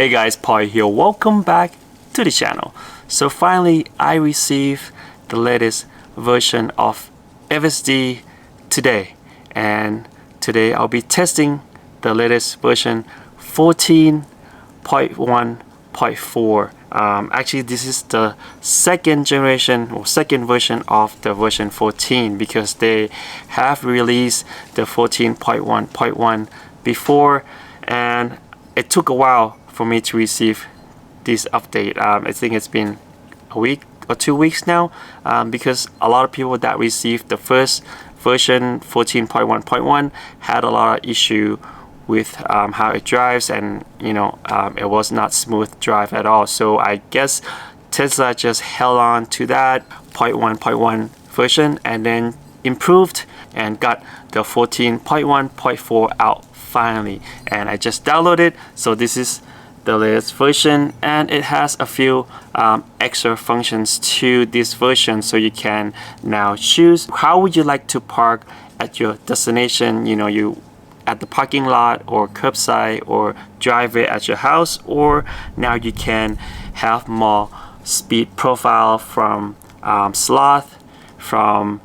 Hey guys, Paul here. Welcome back to the channel. So finally, I received the latest version of FSD today, and today I'll be testing the latest version 14.1.4. Actually, this is the second generation or second version of the version 14 because they have released the 14.1.1 before, and it took a while for me to receive this update. I think it's been a week or 2 weeks now, because a lot of people that received the first version 14.1.1 had a lot of issue with how it drives, and it was not smooth drive at all. So I guess Tesla just held on to that 0.1.1 version and then improved and got the 14.1.4 out finally, and I just downloaded. So this is the latest version, and it has a few extra functions to this version. So you can now choose how would you like to park at your destination, you at the parking lot or curbside or driveway at your house, or now you can have more speed profile from sloth, from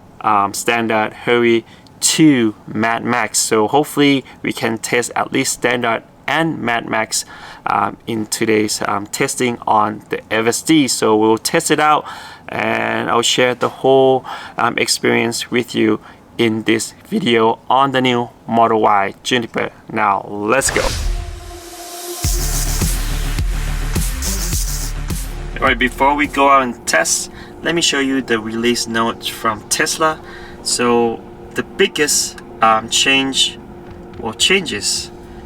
standard, hurry to max. So hopefully we can test at least standard and max in today's testing on the FSD. So we'll test it out, and I'll share the whole experience with you in this video on the new Model Y Juniper. Now let's go. Alright, before we go out and test, let me show you the release notes from Tesla. So the biggest changes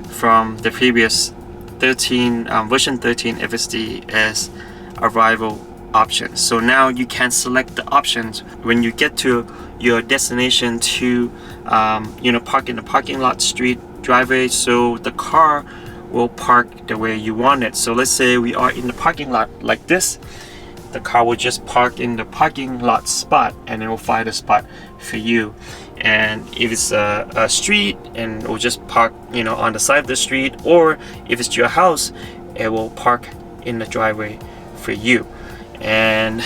from the previous version 13 FSD is arrival options. So now you can select the options when you get to your destination to park in the parking lot, street, driveway. So the car will park the way you want it. So let's say we are in the parking lot like this. The car will just park in the parking lot spot, and it will find a spot for you. And if it's a street, and it will just park on the side of the street, or if it's your house, it will park in the driveway for you. And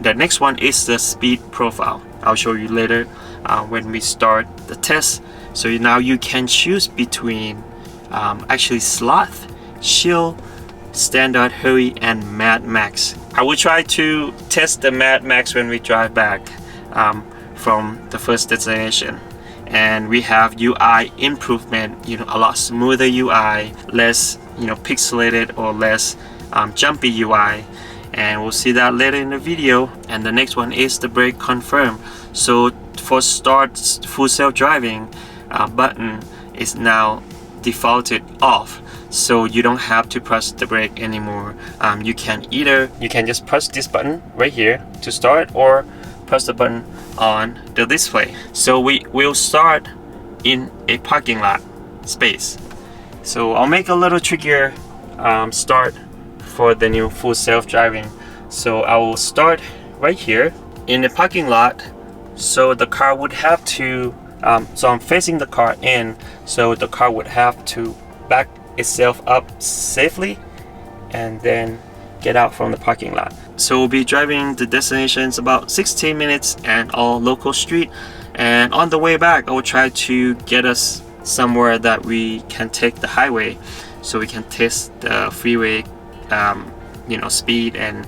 the next one is the speed profile. I'll show you later when we start the test. So now you can choose between actually sloth, chill, standard, hurry, and max. I will try to test the max when we drive back from the first destination. And we have UI improvement, a lot smoother UI, less pixelated or less jumpy UI, and we'll see that later in the video. And the next one is the brake confirm. So for start full self driving button is now defaulted off, so you don't have to press the brake anymore. You can just press this button right here to start, or press the button on the display. So we will start in a parking lot space. So I'll make a little trickier start for the new full self-driving. So I will start right here in the parking lot. So the car would have to so I'm facing the car in, so the car would have to back itself up safely and then get out from the parking lot. So we'll be driving the destinations about 16 minutes and all local street, and on the way back I will try to get us somewhere that we can take the highway, so we can test the freeway speed and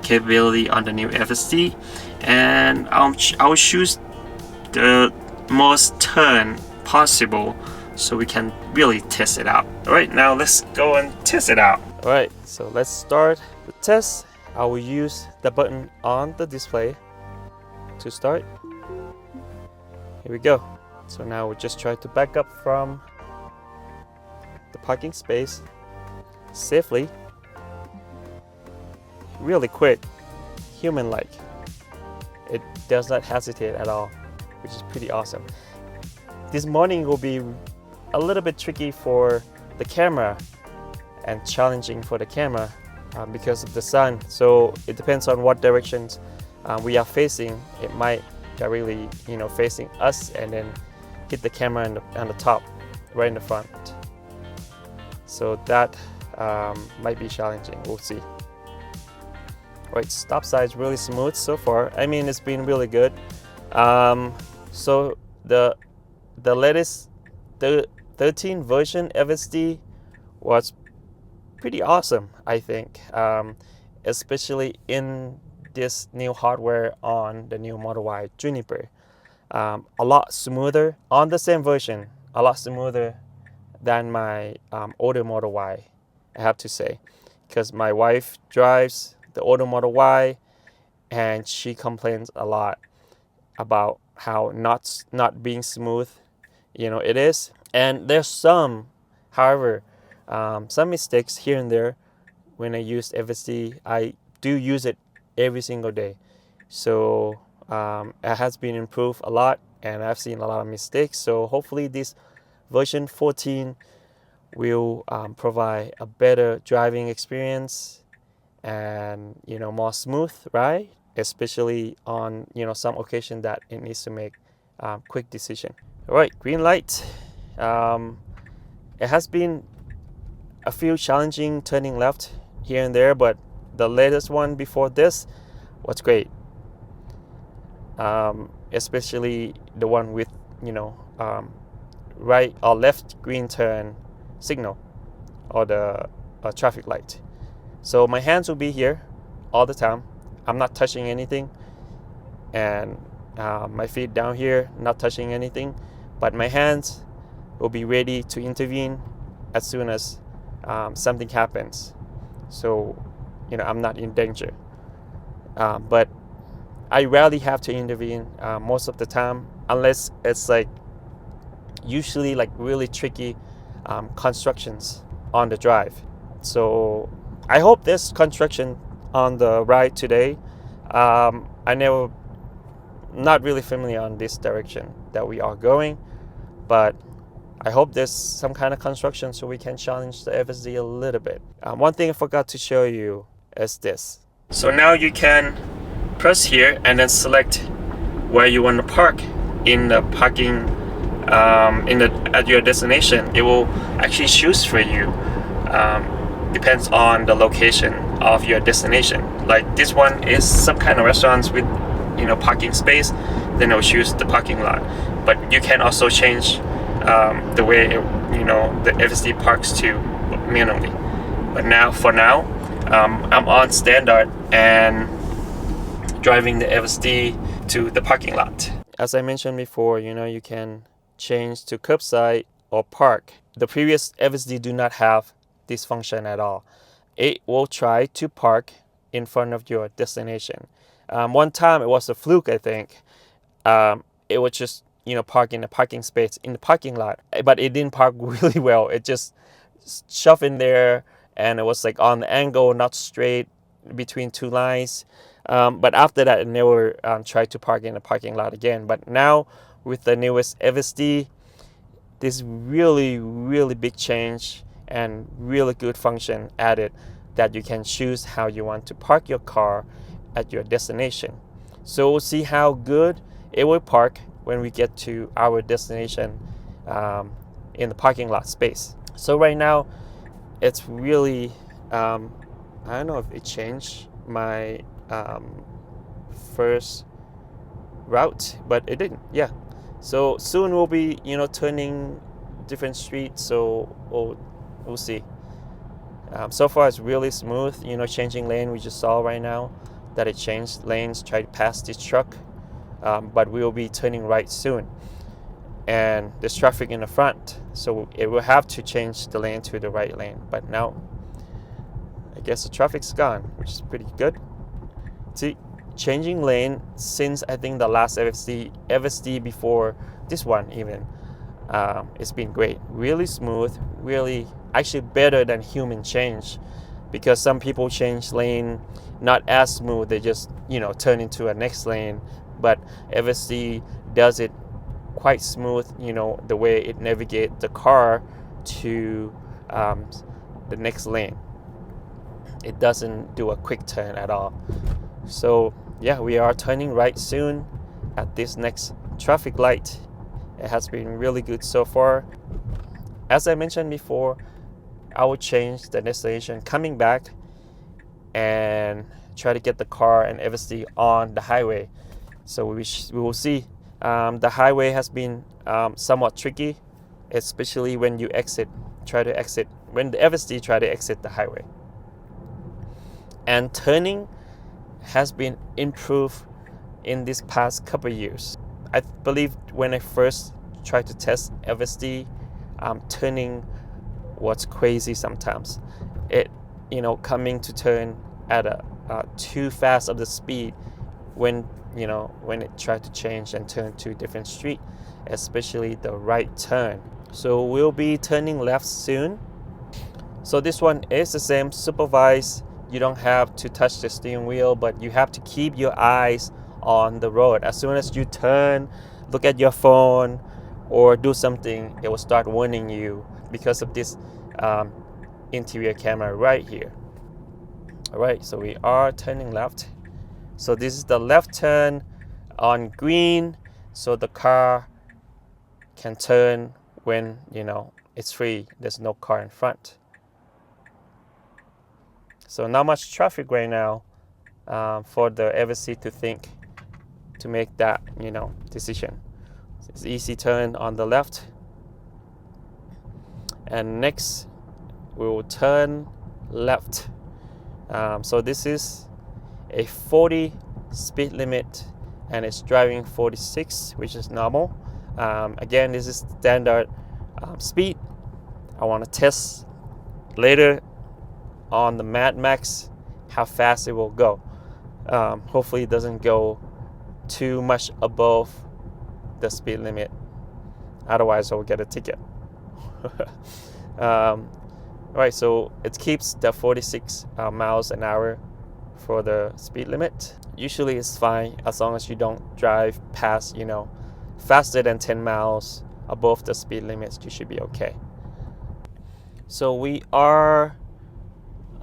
capability on the new FSD. And I'll choose the most turn possible so we can really test it out. Alright, now let's go and test it out. Alright, so let's start the test. I will use the button on the display to start. Here we go. So now we'll just try to back up from the parking space safely, really quick, human-like. It does not hesitate at all, which is pretty awesome. This morning will be a little bit tricky for the camera and challenging for the camera because of the sun. So it depends on what directions we are facing. It might directly facing us and then hit the camera on the top, right in the front. so that might be challenging. We'll see. Right, stop sign is really smooth so far. I mean, it's been really good. So the latest 13 version FSD was pretty awesome, I think, especially in this new hardware on the new Model Y Juniper. A lot smoother on the same version, a lot smoother than my older Model Y, I have to say, because my wife drives the older Model Y and she complains a lot about how not being smooth, it is. And there's some, however, some mistakes here and there when I use FSD. I do use it every single day, so it has been improved a lot, and I've seen a lot of mistakes. So hopefully this version 14 will provide a better driving experience and more smooth ride, especially on some occasion that it needs to make quick decision. All right, green light. It has been a few challenging turning left here and there, but the latest one before this was great. Especially the one with right or left green turn signal or the traffic light. So my hands will be here all the time. I'm not touching anything, and my feet down here, not touching anything, but my hands will be ready to intervene as soon as something happens. So I'm not in danger, but I rarely have to intervene most of the time, unless it's usually really tricky constructions on the drive. So I hope this construction on the ride today, not really familiar on this direction that we are going, but I hope there's some kind of construction so we can challenge the FSD a little bit. One thing I forgot to show you is this. So now you can press here and then select where you want to park in the parking at your destination. It will actually choose for you. Depends on the location of your destination. Like this one is some kind of restaurants with parking space, then it will choose the parking lot. But you can also change the way the FSD parks to manually. But for now, I'm on standard and driving the FSD to the parking lot. As I mentioned before, you can change to curbside or park. The previous FSD do not have this function at all. It will try to park in front of your destination. One time it was a fluke, I think. It was just park in a parking space in the parking lot, but it didn't park really well. It just shoved in there, and it was on the angle, not straight between two lines. But after that, it never tried to park in a parking lot again. But now with the newest FSD, this really, really big change and really good function added, that you can choose how you want to park your car at your destination. So we'll see how good it will park when we get to our destination in the parking lot space. So right now it's really I don't know if it changed my first route, but it didn't. Yeah, so soon we'll be turning different streets, so we'll see. So far it's really smooth. Changing lane, we just saw right now that it changed lanes, tried to pass this truck, but we will be turning right soon, and there's traffic in the front, so it will have to change the lane to the right lane. But now I guess the traffic's gone, which is pretty good. See, changing lane since I think the last FSD before this one even, it's been great, really smooth, really actually better than human change, because some people change lane not as smooth. They just turn into a next lane, but FSD does it quite smooth, the way it navigates the car to the next lane. It doesn't do a quick turn at all. So yeah, we are turning right soon at this next traffic light. It has been really good so far. As I mentioned before, I will change the destination coming back and try to get the car and FSD on the highway. So we will see. The highway has been somewhat tricky, especially when you try to exit, when the FSD try to exit the highway. And turning has been improved in this past couple of years. I believe when I first tried to test FSD, turning was crazy sometimes. It, coming to turn at a too fast of the speed when it tried to change and turn to a different street, especially the right turn. So we'll be turning left soon. So this one is the same, supervised. You don't have to touch the steering wheel, but you have to keep your eyes on the road. As soon as you turn, look at your phone or do something, it will start warning you because of this interior camera right here. All right, so we are turning left. So this is the left turn on green, so the car can turn when it's free, there's no car in front. So not much traffic right now for the FSD to make that decision. It's easy turn on the left, and next we will turn left. So this is a 40 speed limit and it's driving 46, which is normal. Again, this is standard speed. I want to test later on the Mad Max how fast it will go. Hopefully it doesn't go too much above the speed limit, otherwise I'll get a ticket. Right, so it keeps the 46 miles an hour for the speed limit. Usually it's fine as long as you don't drive past faster than 10 miles above the speed limits. You should be okay. So we are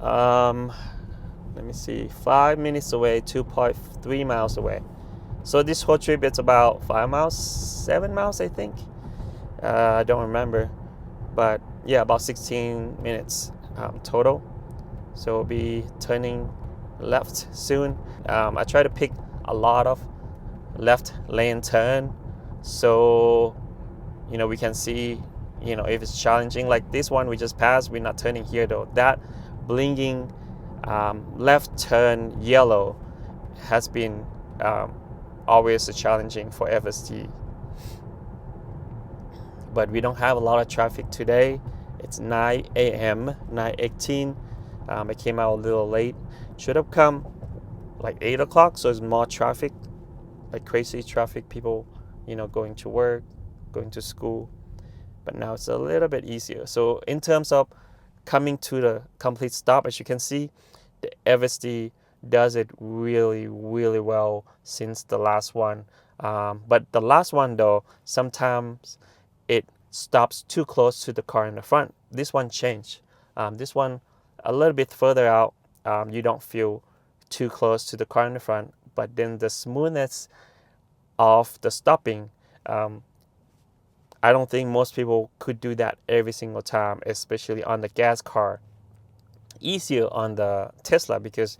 let me see, 5 minutes away, 2.3 miles away. So this whole trip it's about 5 miles, 7 miles I think. I don't remember, but yeah, about 16 minutes total. So we'll be turning left soon. I try to pick a lot of left lane turn, so we can see if it's challenging. Like this one we just passed, we're not turning here though. That blinking left turn yellow has been always challenging for FSD, but we don't have a lot of traffic today. It's 9 a.m. 9:18. I came out a little late. Should have come like 8 o'clock, so it's more traffic, like crazy traffic, people going to work, going to school. But now it's a little bit easier. So in terms of coming to the complete stop, as you can see, the FSD does it really, really well since the last one. But the last one though, sometimes it stops too close to the car in the front. This one changed. This one a little bit further out, you don't feel too close to the car in the front, but then the smoothness of the stopping, I don't think most people could do that every single time, especially on the gas car. Easier on the Tesla because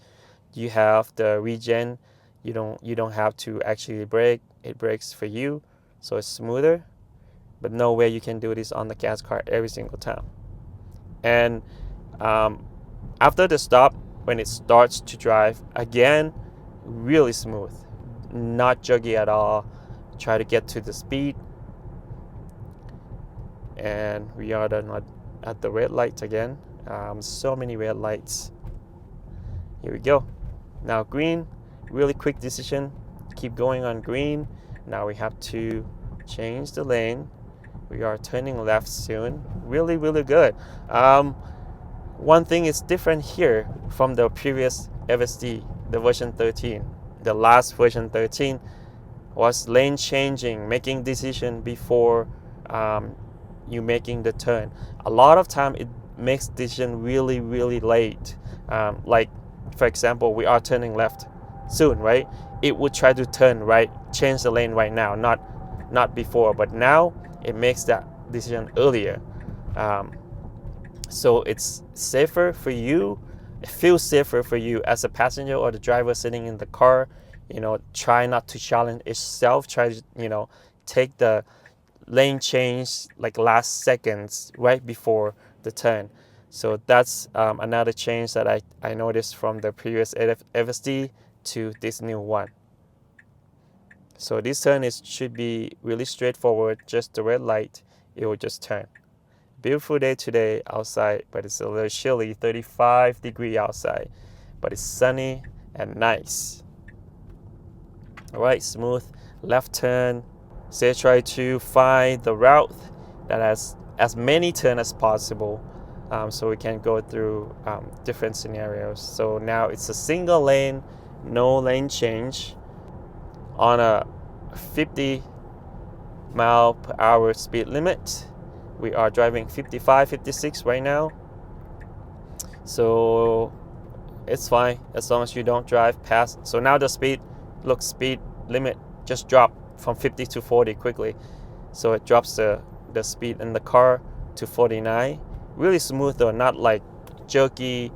you have the regen. You don't have to actually brake. It brakes for you, so it's smoother. But no way you can do this on the gas car every single time. And after the stop, when it starts to drive again, really smooth, not juggy at all. Try to get to the speed. And we are not at the red light again. So many red lights. Here we go. Now green, really quick decision. Keep going on green. Now we have to change the lane. We are turning left soon. Really, really good. One thing is different here from the previous FSD, the version 13. The last version 13 was lane changing, making decision before you making the turn. A lot of time it makes decision really, really late. Like for example, we are turning left soon, right? It would try to turn right, change the lane right now, not before. But now it makes that decision earlier. So it's safer for you. It feels safer for you as a passenger or the driver sitting in the car. Try not to challenge itself. Try to, take the lane change like last seconds right before the turn. So that's another change that I noticed from the previous FSD to this new one. So this turn should be really straightforward. Just the red light, it will just turn. Beautiful day today outside, but it's a little chilly, 35-degree outside, but it's sunny and nice. All right, smooth left turn. Say try to find the route that has as many turns as possible, so we can go through different scenarios. So now it's a single lane, no lane change on a 50-mile-per-hour speed limit. We are driving 55, 56 right now. So it's fine as long as you don't drive past. So now the speed limit just dropped from 50 to 40 quickly. So it drops the speed in the car to 49. Really smooth though, not like jerky,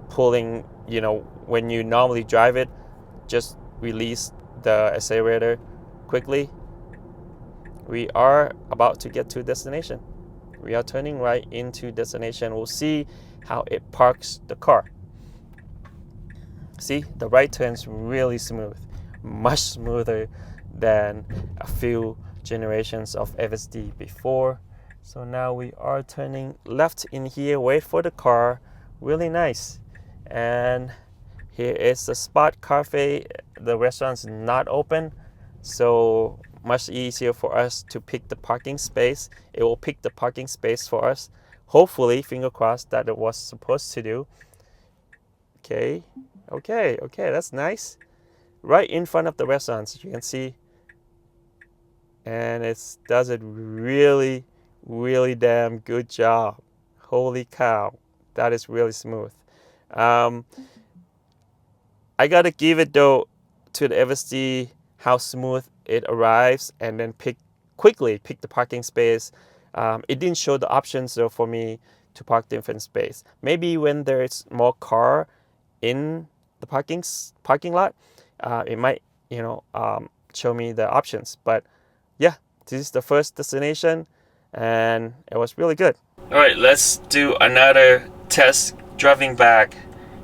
pulling, when you normally drive it, just release the accelerator quickly. We are about to get to destination. We are turning right into destination. We'll see how it parks the car. See, the right turn's really smooth, much smoother than a few generations of FSD before. So now we are turning left in here. Wait for the car. Really nice. And here is the Spot Cafe. The restaurant's not open, so much easier for us to pick the parking space. It will pick the parking space for us. Hopefully, finger crossed, that it was supposed to do. Okay, that's nice. Right in front of the restaurant, as you can see. And it does it really, really damn good job. Holy cow, that is really smooth. I gotta give it though to the FSD how smooth it arrives and then quickly pick the parking space. It didn't show the options though for me to park different space. Maybe when there's more car in the parking lot, it might show me the options. But yeah, this is the first destination and it was really good. All right, let's do another test driving back.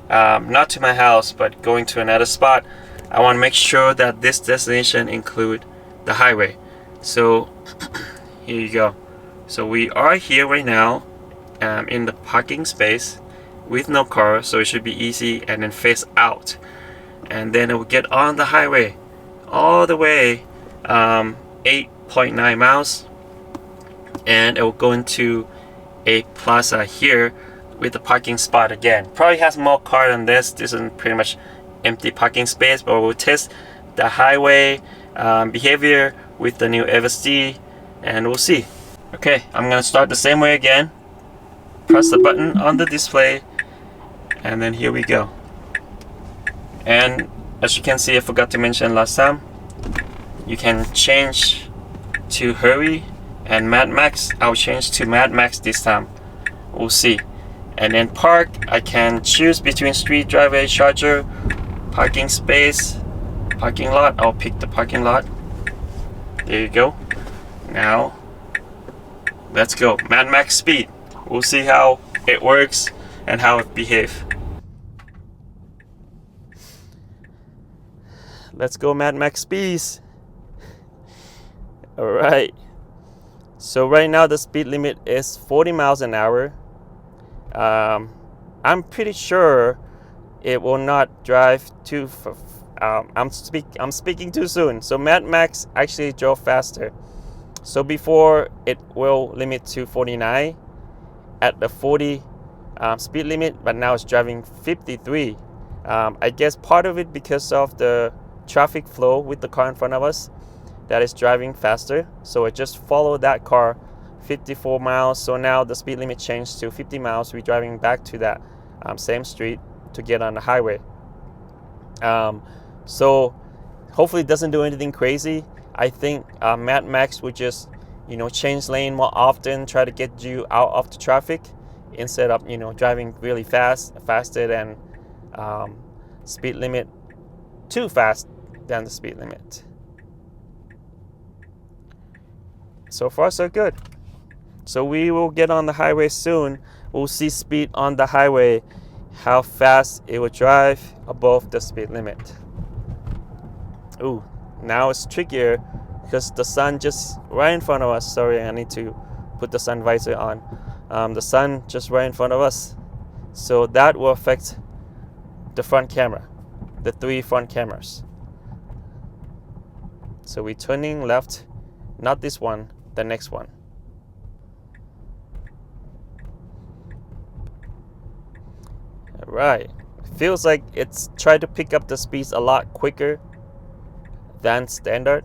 Not to my house, but going to another spot. I want to make sure that this destination include the highway. So here you go. So we are here right now in the parking space with no car, so it should be easy, and then face out, and then it will get on the highway all the way 8.9 miles, and it will go into a plaza here with the parking spot again. Probably has more car than this. This is pretty much empty parking space, but we'll test the highway behavior with the new FSD and we'll see. Okay, I'm gonna start the same way again. Press the button on the display and then here we go. And as you can see, I forgot to mention last time, you can change to hurry and Mad Max. I'll change to Mad Max this time. We'll see. And then park, I can choose between street, driveway, charger, parking space, parking lot. I'll pick the parking lot. There you go. Now let's go. Mad Max speed. We'll see how it works and how it behaves. Let's go Mad Max speeds. Alright. So right now the speed limit is 40 miles an hour. I'm pretty sure it will not drive too I'm speaking too soon. So Mad Max actually drove faster. So before it will limit to 49 at the 40 speed limit, but now it's driving 53. I guess part of it because of the traffic flow with the car in front of us that is driving faster. So it just followed that car 54 miles. So now the speed limit changed to 50 miles. We're driving back to that same street to get on the highway. So hopefully it doesn't do anything crazy. I think Mad Max would just change lane more often, try to get you out of the traffic, instead of driving really faster than speed limit, too fast than the speed limit. So far so good. So we will get on the highway soon. We'll see speed on the highway, how fast it will drive above the speed limit. Ooh, now it's trickier because the sun just right in front of us. Sorry, I need to put the sun visor on. The sun just right in front of us. So that will affect the front camera, the 3 front cameras. So we're turning left, not this one, the next one. All right, feels like it's trying to pick up the speeds a lot quicker than standard.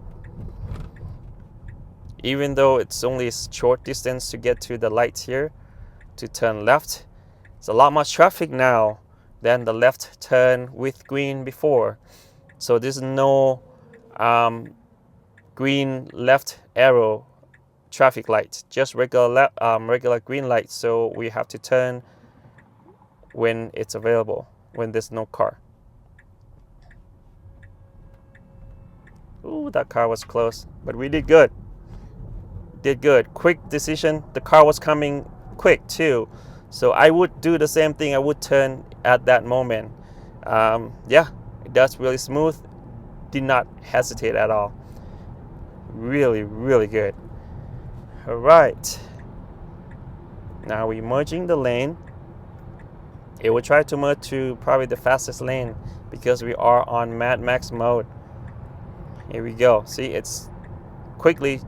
Even though it's only a short distance to get to the lights here to turn left, it's a lot more traffic now than the left turn with green before. So there's no green left arrow traffic light, just regular green light. So we have to turn when it's available, when there's no car. Ooh, that car was close, but we did good. Did good. Quick decision. The car was coming quick too, so I would do the same thing. I would turn at that moment. Yeah, it does really smooth. Did not hesitate at all. Really, really good. All right. Now we're merging the lane. It will try to merge to probably the fastest lane because we are on Mad Max mode. Here we go. See, it's quickly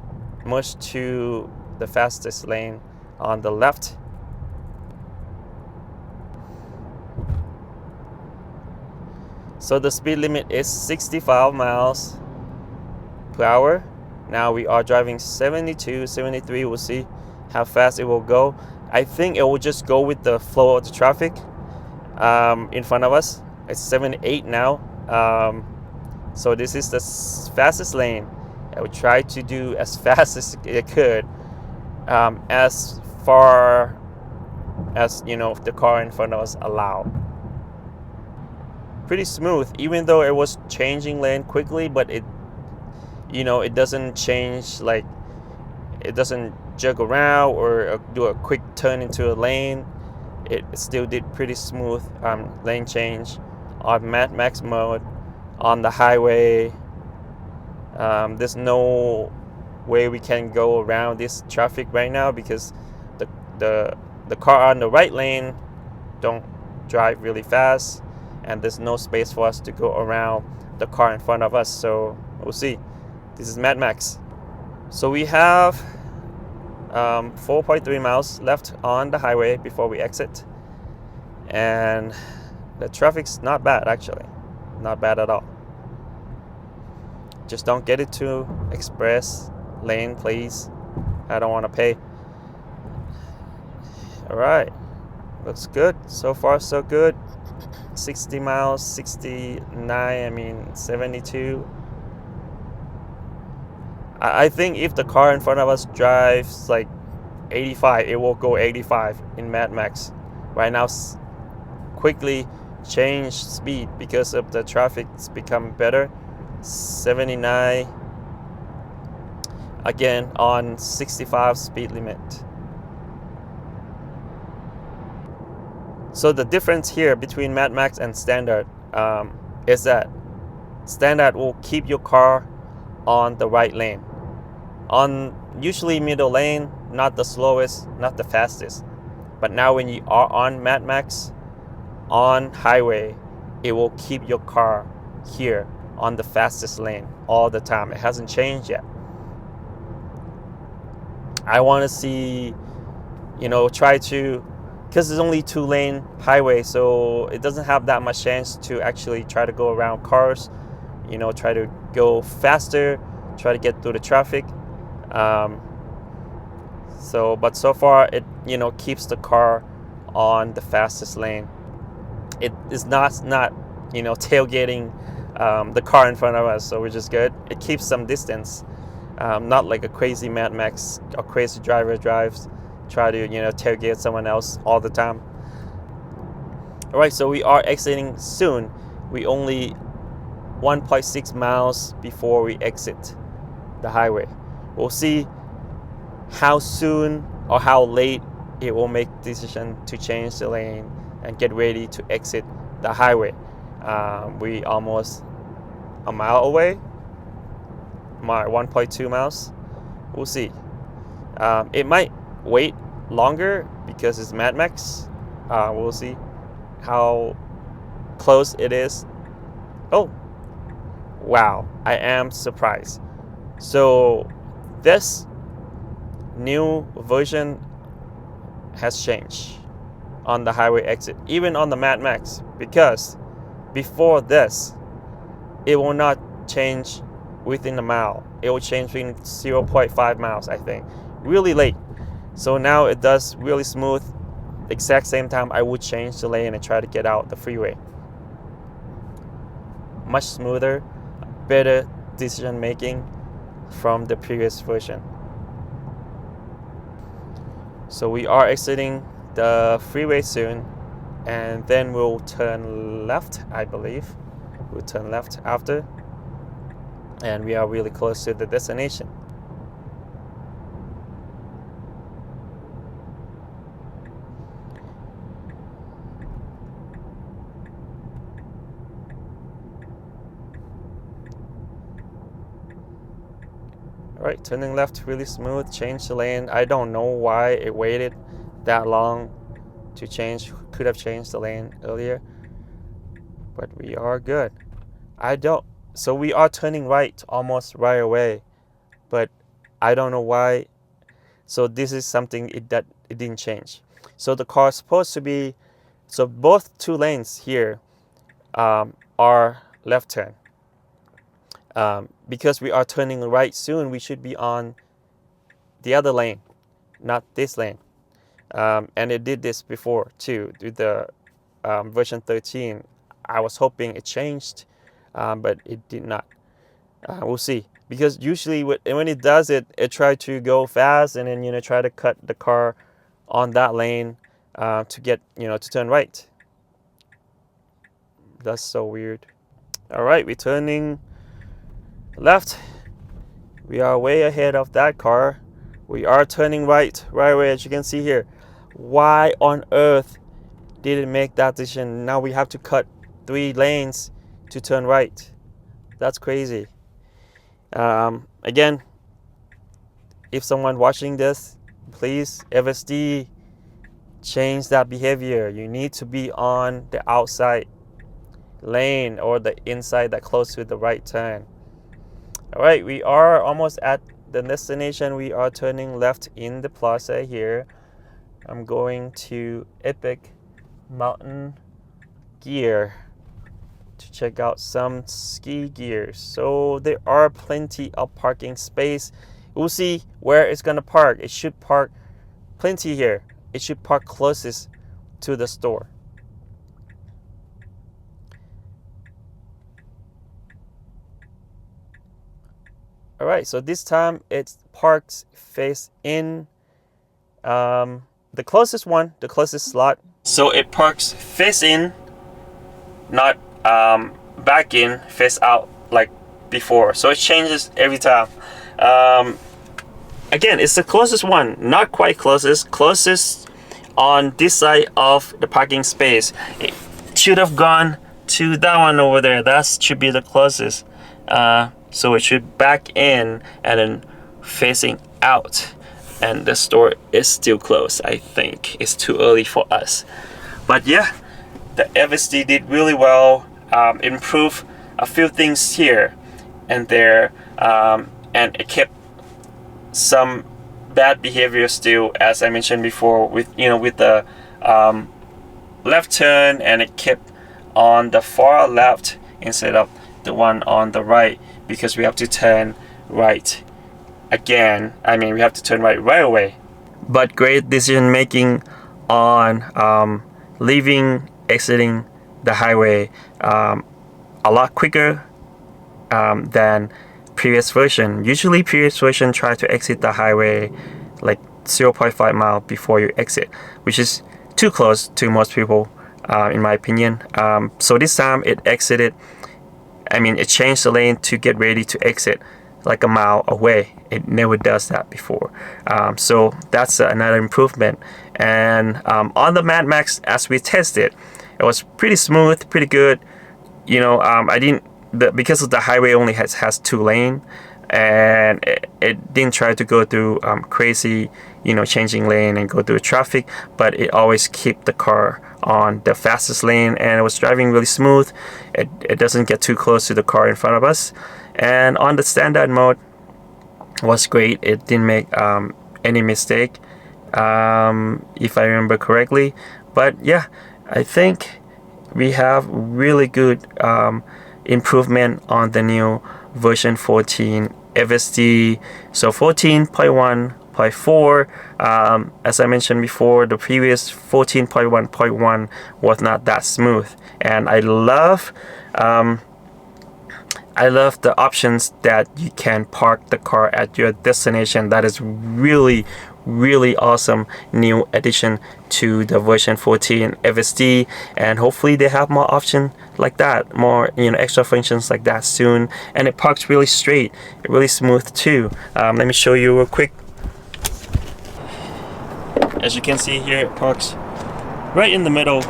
merged to the fastest lane on the left. So the speed limit is 65 miles per hour. Now we are driving 72, 73. We'll see how fast it will go. I think it will just go with the flow of the traffic in front of us. It's 78 now. So this is the fastest lane. I would try to do as fast as it could, as far as the car in front of us allow. Pretty smooth, even though it was changing lane quickly, but it doesn't change, like it doesn't jog around or do a quick turn into a lane. It still did pretty smooth lane change on Mad Max mode on the highway. There's no way we can go around this traffic right now because the car on the right lane don't drive really fast, and there's no space for us to go around the car in front of us. So we'll see. This is Mad Max. So we have 4.3 miles left on the highway before we exit, and the traffic's not bad, actually, not bad at all. Just don't get it to express lane, please. I don't want to pay. All right, looks good. So far so good. 60 miles, 69, 72. I think if the car in front of us drives like 85, it will go 85 in Mad Max. Right now, quickly change speed because of the traffic's become better. 79 again on 65 speed limit. So the difference here between Mad Max and standard is that standard will keep your car on the right lane, on usually middle lane, not the slowest, not the fastest. But now when you are on Mad Max on highway, it will keep your car here on the fastest lane all the time. It hasn't changed yet. I want to see, try to, because it's only 2-lane highway, so it doesn't have that much chance to actually try to go around cars, try to go faster, try to get through the traffic. But so far it keeps the car on the fastest lane. It is not tailgating the car in front of us, so which is good. It keeps some distance, not like a crazy Mad Max or crazy driver drives try to tailgate someone else all the time. All right, so we are exiting soon. We only 1.6 miles before we exit the highway. We'll see how soon or how late it will make decision to change the lane and get ready to exit the highway. We almost a mile away, 1.2 miles. We'll see. It might wait longer because it's Mad Max. We'll see how close it is. Oh, wow, I am surprised. So this new version has changed on the highway exit, even on the Mad Max, because before this it will not change within a mile. It will change within 0.5 miles, I think, really late. So now it does really smooth. Exact same time I would change the lane and try to get out the freeway. Much smoother, better decision making from the previous version. So we are exiting the freeway soon, and then we'll turn left, I believe. We'll turn left after, and we are really close to the destination. All right, turning left really smooth, change the lane. I don't know why it waited that long to change. Could have changed the lane earlier, but we are good. So we are turning right almost right away, but I don't know why. So this is something that it didn't change. So the car is supposed to be, so both two lanes here are left turn. Because we are turning right soon, we should be on the other lane, not this lane. And it did this before too with the version 13. I was hoping it changed, but it did not. We'll see, because usually when it does it tries to go fast and then try to cut the car on that lane to get to turn right. That's so weird. All right, we're turning left. We are way ahead of that car. We are turning right away, as you can see here. Why on earth did it make that decision? Now we have to cut 3 lanes to turn right. That's crazy. Again, if someone watching this, please, FSD, change that behavior. You need to be on the outside lane or the inside that close to the right turn. All right, we are almost at the destination. We are turning left in the plaza here. I'm going to Epic Mountain Gear to check out some ski gear. So there are plenty of parking space. We'll see where it's gonna park. It should park plenty here. It should park closest to the store. All right, so this time it parks face in the closest one, the closest slot. So it parks face in, not back in, face out like before. So it changes every time. Again, it's the closest one, not quite closest on this side of the parking space. It should have gone to that one over there. That should be the closest. So it should back in and then facing out, and the store is still closed. I think it's too early for us, but yeah, the FSD did really well. Improved a few things here and there, and it kept some bad behavior still, as I mentioned before, with the left turn, and it kept on the far left instead of the one on the right, because we have to turn right again. I mean, we have to turn right away. But great decision making on exiting the highway a lot quicker than previous version. Usually previous version try to exit the highway like 0.5 mile before you exit, which is too close to most people, in my opinion. So this time it exited, it changed the lane to get ready to exit like a mile away. It never does that before. So that's another improvement. And on the Mad Max, as we tested, it was pretty smooth, pretty good. Because of the highway only has 2 lanes, and it didn't try to go through crazy, changing lane and go through traffic, but it always keep the car on the fastest lane, and it was driving really smooth. It doesn't get too close to the car in front of us. And on the standard mode was great. It didn't make any mistake, if I remember correctly. But yeah, I think we have really good improvement on the new version 14 FSD. So 14.1.4, as I mentioned before, the previous 14.1.1 was not that smooth, and I love the options that you can park the car at your destination. That is really awesome new addition to the version 14 FSD, and hopefully they have more options like that, more extra functions like that soon. And it parks really straight, really smooth too. Let me show you real quick. As you can see here, it parks right in the middle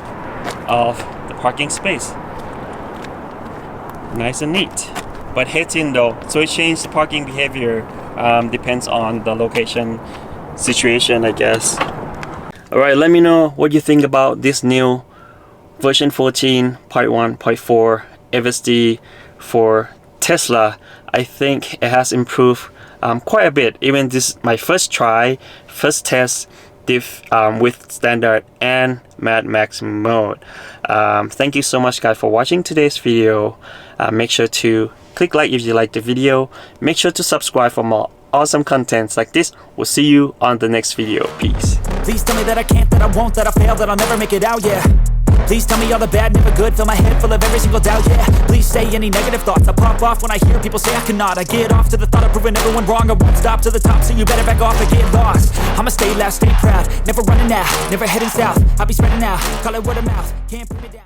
of the parking space. Nice and neat. But heads in though, so it changed the parking behavior. Depends on the location, situation, I guess. Alright, let me know what you think about this new version 14.1.4 FSD for Tesla. I think it has improved quite a bit. Even this my first test with standard and Mad Max mode. Thank you so much guys for watching today's video. Make sure to click like if you like the video. Make sure to subscribe for more awesome contents like this. We'll see you on the next video. Peace. Please tell me that I can't, that I won't, that I fail, that I'll never make it out, yeah. Please tell me all the bad, never good, fill my head full of every single doubt, yeah. Please say any negative thoughts, I pop off when I hear people say I cannot. I get off to the thought of proving everyone wrong. I won't stop to the top, so you better back off and get lost. I'ma stay loud, stay proud, never running out, never heading south. I'll be spreading out, call it word of mouth, can't put me down.